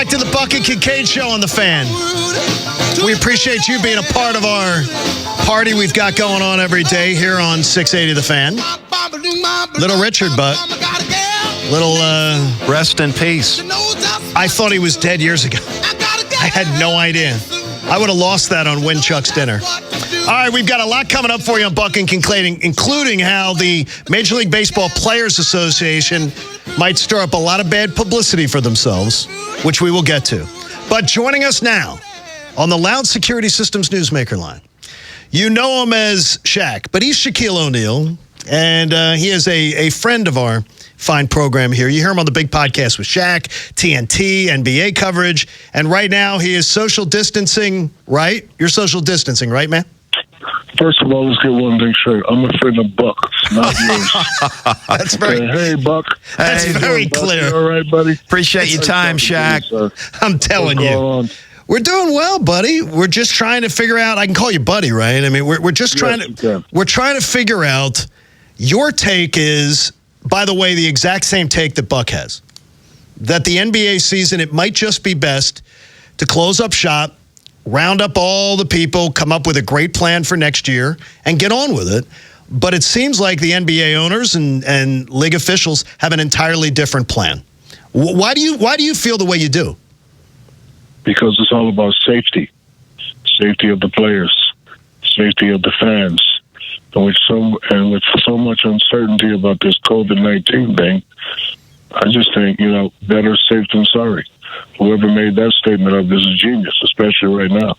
back to the Buck and Kincade Show on The Fan. We appreciate you being a part of our party we've got going on every day here on 680 The Fan. Little Richard, but little rest in peace. I thought he was dead years ago. I had no idea. I would have lost that on Win Chuck's dinner. All right, we've got a lot coming up for you on Buck and Kincade, including how the Major League Baseball Players Association might stir up a lot of bad publicity for themselves, which we will get to. But joining us now on the Loud Security Systems Newsmaker line, you know him as Shaq, but he's Shaquille O'Neal, and he is a friend of our fine program here. You hear him on the big podcast with Shaq, TNT, NBA coverage, and right now he is social distancing, right? You're social distancing, right, man? First of all, let's get one thing straight. I'm a friend of Buck, not yours. That's very, hey, Buck. That's very clear. You all right, buddy? Appreciate your time, Shaq. I'm telling you. We're doing well, buddy. We're just trying to figure out. I can call you buddy, right? I mean, we're just trying we're trying to figure out. Your take is, by the way, the exact same take that Buck has. That the NBA season, it might just be best to close up shop, round up all the people, come up with a great plan for next year, and get on with it. But it seems like the NBA owners and league officials have an entirely different plan. Why do you feel the way you do? Because it's all about safety. Safety of the players. Safety of the fans. And with so much uncertainty about this COVID-19 thing, I just think, better safe than sorry. Whoever made that statement up is a genius, especially right now.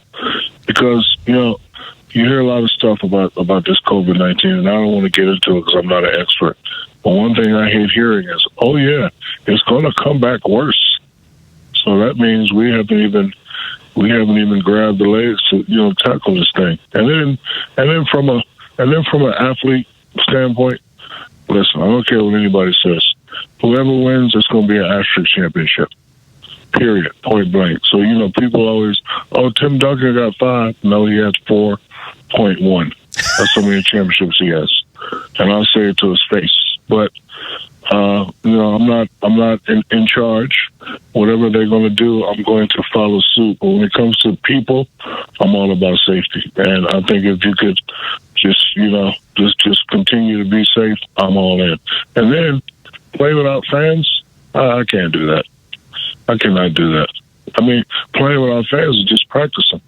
Because, you hear a lot of stuff about this COVID-19, and I don't want to get into it because I'm not an expert. But one thing I hate hearing is, oh, yeah, it's going to come back worse. So that means we haven't even grabbed the legs to, tackle this thing. And then from an athlete standpoint, listen, I don't care what anybody says. Whoever wins, it's going to be an asterisk championship. Period. Point blank. So, people always, Tim Duncan got 5. No, he has 4.1. That's how many championships he has. And I'll say it to his face. But, I'm not in charge. Whatever they're going to do, I'm going to follow suit. But when it comes to people, I'm all about safety. And I think if you could just continue to be safe, I'm all in. And then play without fans, I can't do that. I cannot do that. I mean, playing without fans is just practicing.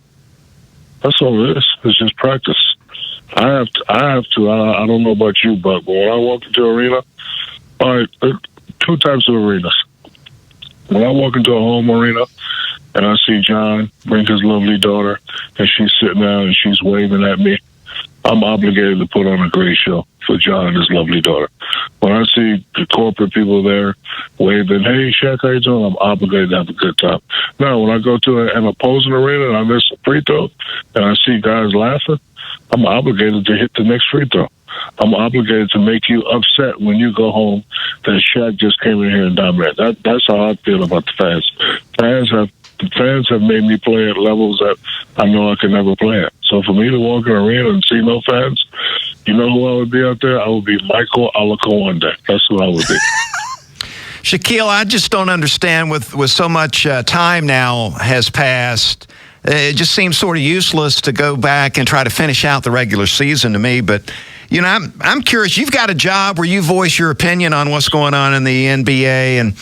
That's all it is. It's just practice. I have to. I don't know about you, but when I walk into an arena, all right, two types of arenas. When I walk into a home arena and I see John bring his lovely daughter and she's sitting down and she's waving at me, I'm obligated to put on a great show for John and his lovely daughter. When I see the corporate people there waving, hey, Shaq, how you doing? I'm obligated to have a good time. Now, when I go to an opposing arena and I miss a free throw and I see guys laughing, I'm obligated to hit the next free throw. I'm obligated to make you upset when you go home that Shaq just came in here and dominated. That's how I feel about the fans. The fans have made me play at levels that I know I can never play at. So for me to walk in an arena and see no fans, you know who I would be out there? I would be Michael Alakonde. That's who I would be. Shaquille, I just don't understand with so much time now has passed. It just seems sort of useless to go back and try to finish out the regular season to me. But, I'm curious. You've got a job where you voice your opinion on what's going on in the NBA. And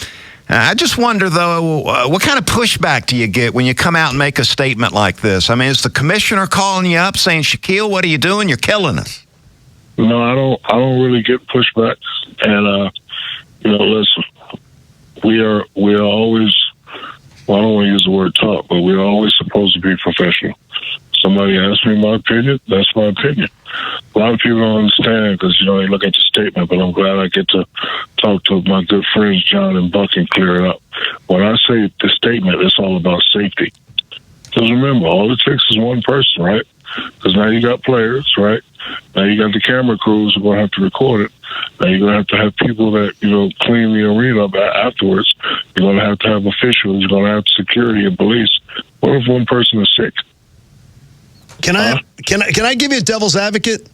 I just wonder, though, what kind of pushback do you get when you come out and make a statement like this? I mean, is the commissioner calling you up saying, Shaquille, what are you doing? You're killing us. No, I don't really get pushback. And, listen, we are always, well, I don't want to use the word talk, but we're always supposed to be professional. Somebody asks me my opinion, that's my opinion. A lot of people don't understand because, they look at the statement, but I'm glad I get to talk to my good friends, John and Buck, and clear it up. When I say the statement, it's all about safety. Because remember, all it takes is one person, right? Because now you got players, right? Now you got the camera crews who are going to have to record it. Now you're going to have people that, clean the arena up afterwards. You're going to have officials. You're going to have security and police. What if one person is sick? Can I give you a devil's advocate?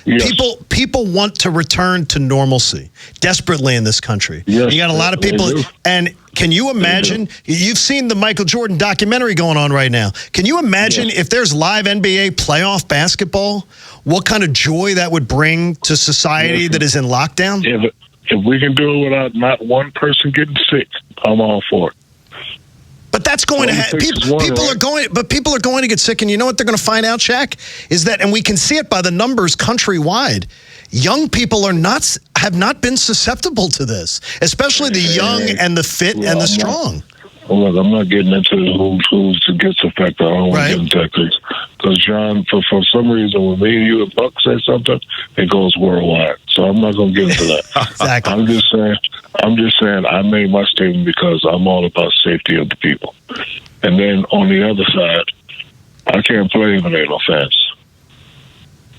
Yes. People want to return to normalcy desperately in this country. Yes, you got a lot of people, and can you imagine? You've seen the Michael Jordan documentary going on right now. Can you imagine if there's live NBA playoff basketball? What kind of joy that would bring to society that is in lockdown? If we can do it without not one person getting sick, I'm all for it. But that's going to happen. People are going to get sick, and you know what they're going to find out, Shaq, is that, and we can see it by the numbers countrywide. Young people have not been susceptible to this, especially the young and the fit and the strong. Look, I'm not getting into who's gets affected. I don't want to get into that because John, for some reason, when me and you and Buck say something, it goes worldwide. So I'm not going to get into that. Exactly. I'm just saying I made my statement because I'm all about safety of the people. And then on the other side, I can't play if there ain't no fans.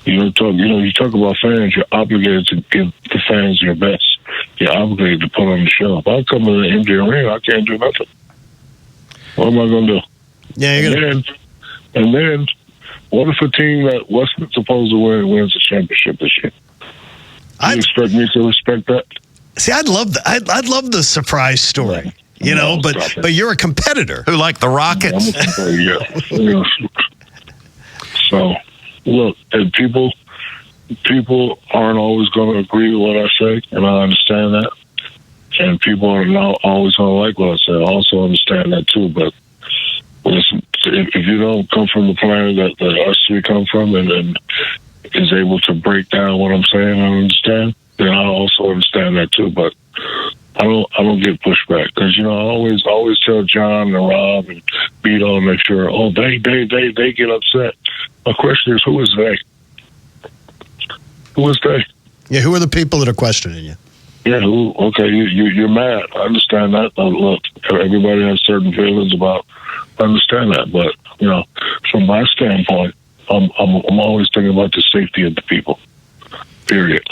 You talk about fans, you're obligated to give the fans your best. You're obligated to put on the show. If I come in an empty arena, I can't do nothing. What am I going to do? Yeah, and then, what if a team that wasn't supposed to win wins a championship this year? You expect me to respect that? See, I'd love the surprise story, but you're a competitor. Who like the Rockets? Yeah. So, look, and people aren't always going to agree with what I say, and I understand that. And people are not always going to like what I say. I also understand that too. But listen, if you don't come from the planet that us three come from, and then is able to break down what I'm saying and understand, then I also understand that too. But I don't get pushback because I always tell John and Rob and Beto and make sure they get upset. My question is, who is they? Who is they? Yeah, who are the people that are questioning you? Yeah, okay, you're mad. I understand that. Look, everybody has certain feelings about. I understand that, but from my standpoint, I'm always thinking about the safety of the people. Period.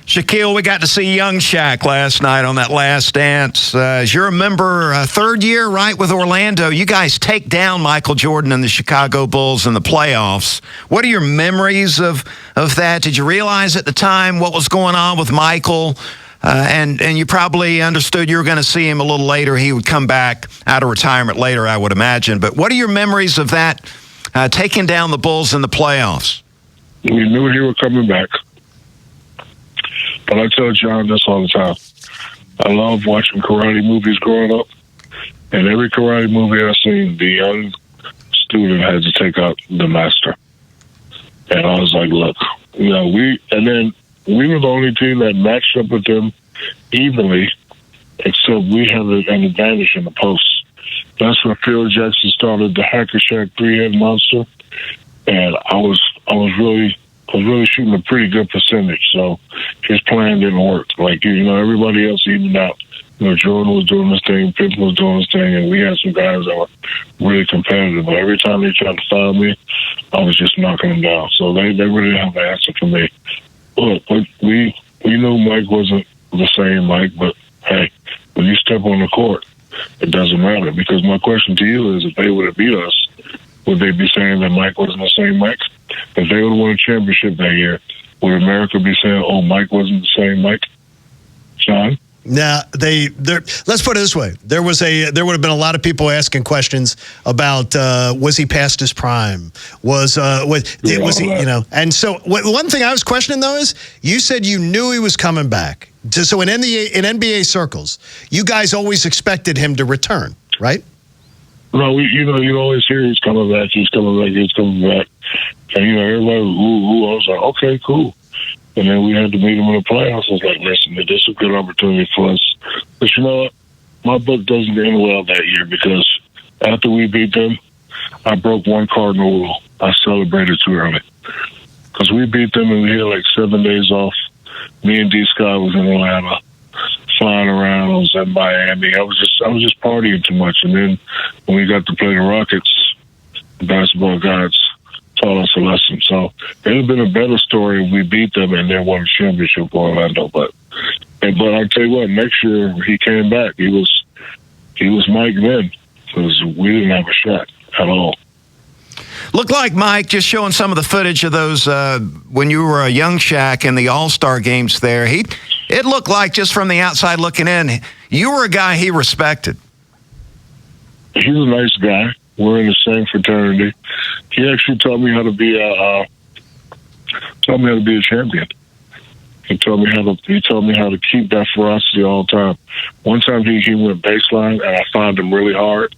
Shaquille, we got to see young Shaq last night on that Last Dance. As you remember, third year, right, with Orlando, you guys take down Michael Jordan and the Chicago Bulls in the playoffs. What are your memories of that? Did you realize at the time what was going on with Michael? And you probably understood you were going to see him a little later. He would come back out of retirement later, I would imagine. But what are your memories of that, taking down the Bulls in the playoffs? We knew he was coming back. But I tell John this all the time. I love watching karate movies growing up. And every karate movie I've seen, the young student had to take out the master. And I was like, look, we were the only team that matched up with them evenly, except we had an advantage in the post. That's where Phil Jackson started the Hacker Shack three-head monster. And I was really shooting a pretty good percentage, so his plan didn't work. Like, everybody else evened out. Jordan was doing his thing, Pippen was doing his thing, and we had some guys that were really competitive. But every time they tried to foul me, I was just knocking them down. So they really didn't have an answer for me. Look, we knew Mike wasn't the same Mike, but hey, when you step on the court, it doesn't matter. Because my question to you is, if they would have beat us, would they be saying that Mike wasn't the same Mike? If they would have won a championship that year, would America be saying, Mike wasn't the same Mike? John? Now, let's put it this way. There would have been a lot of people asking questions about, was he past his prime? Was he, and so one thing I was questioning though is, you said you knew he was coming back. So in NBA circles, you guys always expected him to return, right? No, you always hear he's coming back, he's coming back. And, everybody who was like, okay, cool. And then we had to meet him in the playoffs. I was like, listen, this is a good opportunity for us. But you know what? My book doesn't end well that year because after we beat them, I broke one cardinal rule. I celebrated too early. Because we beat them and we had like 7 days off. Me and D. Scott was in Atlanta, flying around. I was in Miami. I was just partying too much. And then when we got to play the Rockets, the basketball gods taught us a lesson. So it would have been a better story if we beat them and then won a championship for Orlando. But I tell you what, next year he came back. He was Mike then because we didn't have a shot at all. Looked like, Mike, just showing some of the footage of those when you were a young Shaq in the All-Star games there. It looked like, just from the outside looking in, you were a guy he respected. He's a nice guy. We're in the same fraternity. He actually taught me how to be a champion. He taught me how to keep that ferocity all the time. One time he went baseline and I found him really hard.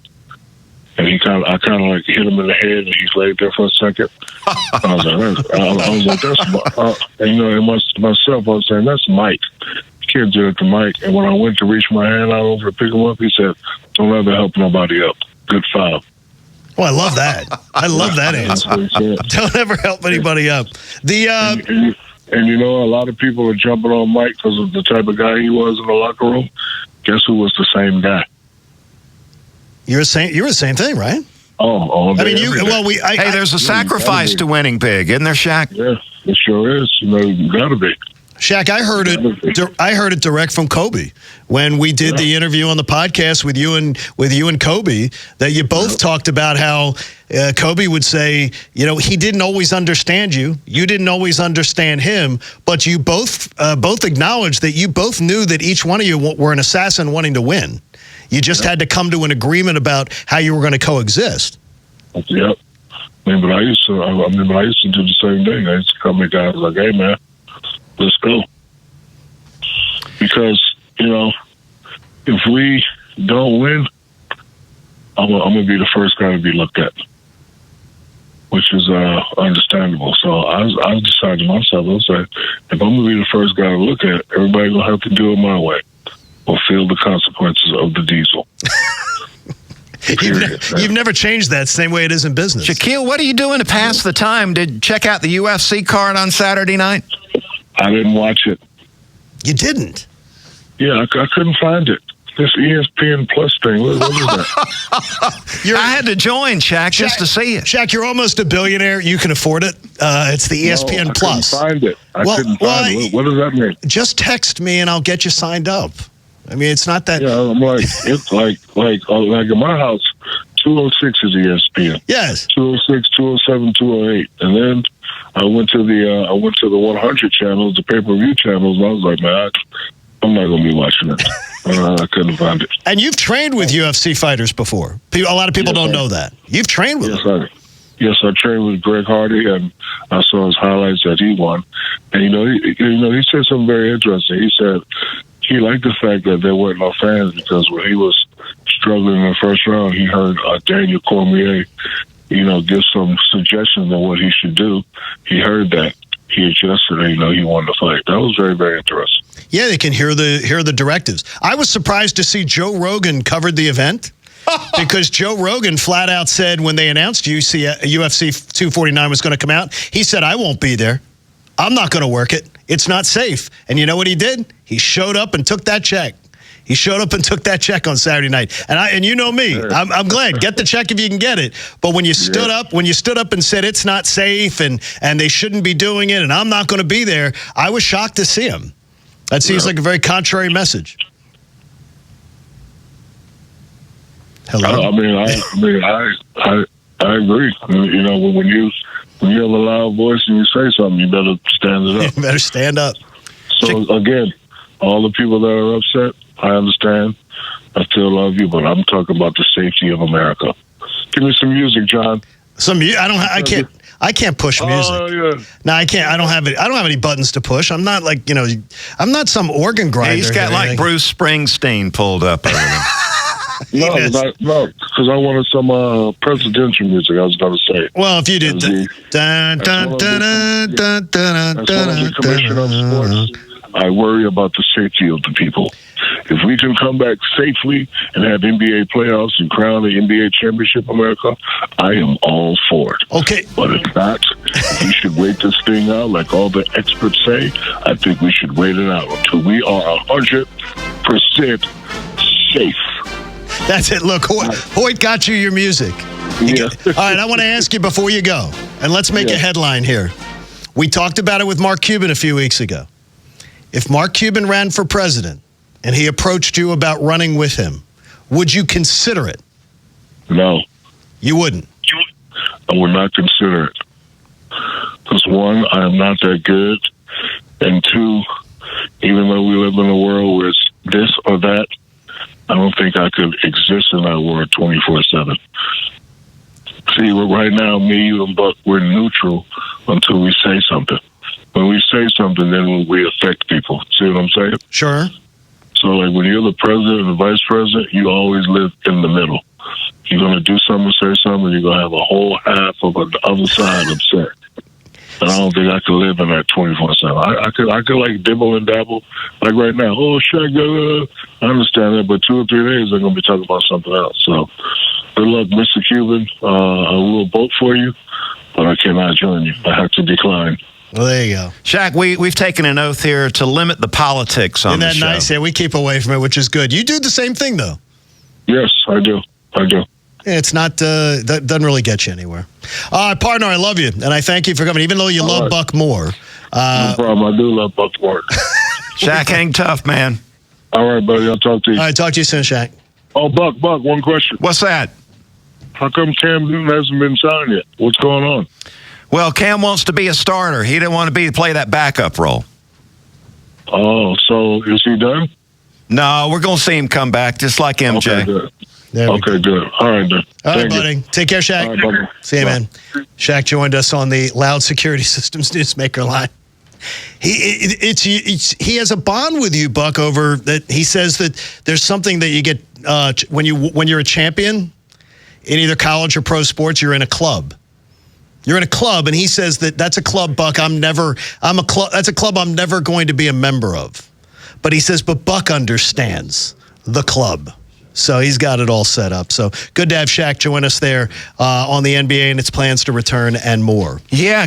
And I kind of like hit him in the head, and he laid there for a second. I was like, that's myself. I was saying, that's Mike. You can't do it to Mike. And when I went to reach my hand out over to pick him up, he said, "Don't ever help nobody up. Good foul." Oh, I love that. I love that answer. Don't ever help anybody up. And you know, a lot of people are jumping on Mike because of the type of guy he was in the locker room. Guess who was the same guy? You're the same thing, right? Oh, I mean, there's a sacrifice to winning big, isn't there, Shaq? Yeah, it sure is. You gotta be. Shaq, I heard it direct from Kobe when we did the interview on the podcast with you and Kobe, that you both talked about how Kobe would say, you know, he didn't always understand you, you didn't always understand him, but you both acknowledged that you both knew that each one of you were an assassin wanting to win. You just had to come to an agreement about how you were going to coexist. Yep. But I used to do the same thing. I used to come to guys like, "Hey, man, let's go." Because, you know, if we don't win, I'm going to be the first guy to be looked at, which is understandable. So I decided to myself, I was like, if I'm going to be the first guy to look at, everybody's going to have to do it my way or feel the consequences of the diesel. You've never changed that, same way it is in business. Shaquille, what are you doing to pass the time? Did you check out the UFC card on Saturday night? I didn't watch it. You didn't? Yeah, I couldn't find it. This ESPN Plus thing, what is that? I had to join, Shaq, just to see it. Shaq, you're almost a billionaire. You can afford it. It's the ESPN Plus. I couldn't find it. I couldn't find it. What does that mean? Just text me and I'll get you signed up. I mean, it's not that. Yeah, I'm like, it's like in my house, 206 is ESPN. Yes. 206, 207, 208, and then I went to the 100 channels, the pay-per-view channels, and I was like, man, I'm not going to be watching it. I couldn't find it. And you've trained with UFC fighters before. A lot of people don't know that. You've trained with them. Yes, I trained with Greg Hardy, and I saw his highlights that he won. And he said something very interesting. He said he liked the fact that there weren't no fans, because when he was struggling in the first round, he heard Daniel Cormier, give some suggestions on what he should do. He heard that. He adjusted, and he won the fight. That was very, very interesting. Yeah, they can hear the directives. I was surprised to see Joe Rogan covered the event, because Joe Rogan flat out said when they announced UFC 249 was going to come out, he said, "I won't be there. I'm not going to work it. It's not safe." And you know what he did? He showed up and took that check. He showed up and took that check on Saturday night. And you know me, I'm glad. Get the check if you can get it. But when you stood up and said it's not safe and they shouldn't be doing it and I'm not going to be there, I was shocked to see him. That seems like a very contrary message. Hello? I agree. When you have a loud voice and you say something, you better stand it up. You better stand up. So again, all the people that are upset, I understand. I still love you, but I'm talking about the safety of America. Give me some music, John. I can't push music. Oh, yeah. No, I can't. I don't have any buttons to push. I'm not like, I'm not some organ grinder. Yeah, he's got like Bruce Springsteen pulled up over him. No, because I wanted some presidential music, I was going to say. Well, if you did... Commissioner of Sports, I worry about the safety of the people. If we can come back safely and have NBA playoffs and crown the NBA championship, America, I am all for it. Okay. But if not, we should wait this thing out like all the experts say. I think we should wait it out until we are 100% safe. That's it. Look, Hoyt got you your music. Yeah. All right, I want to ask you before you go, and let's make a headline here. We talked about it with Mark Cuban a few weeks ago. If Mark Cuban ran for president and he approached you about running with him, would you consider it? No. You wouldn't? I would not consider it. Because one, I am not that good, and two, even though we live in a world where it's this or that, I don't think I could exist in that world 24/7. See, right now, me, you, and Buck, we're neutral until we say something. When we say something, then we affect people. See what I'm saying? Sure. So, like, when you're the president and the vice president, you always live in the middle. You're going to do something, say something, you're going to have a whole half of the other side upset. And I don't think I could live in that 24/7. I could like dibble and dabble, like right now. Oh, Shaq, I understand that, but 2 or 3 days they're going to be talking about something else. So, good luck, Mr. Cuban. I will vote for you, but I cannot join you. I have to decline. Well, there you go. Shaq, we've taken an oath here to limit the politics on the show. Isn't that nice? Yeah, we keep away from it, which is good. You do the same thing, though. Yes, I do. Yeah, it's not, that doesn't really get you anywhere. Partner, I love you, and I thank you for coming, even though you love Buck more. No problem. I do love Buck more. Shaq, hang tough, man. All right, buddy. I'll talk to you. All right, talk to you soon, Shaq. Oh, Buck, one question. What's that? How come Cam Newton hasn't been signed yet? What's going on? Well, Cam wants to be a starter. He didn't want to play that backup role. Oh, so is he done? No, we're going to see him come back, just like MJ. Okay, good. Okay, good. All right, then. All right, Thank you. buddy. Take care, Shaq. All right, buddy. See you, Bye. man. Shaq joined us on the Loud Security Systems Newsmaker line. He has a bond with you, Buck, over that. He says that there's something that you get when you're a champion in either college or pro sports. You're in a club. You're in a club, and he says that's a club, Buck. That's a club I'm never going to be a member of. But he says, but Buck understands the club. So he's got it all set up. So good to have Shaq join us there on the NBA and its plans to return and more. Yeah.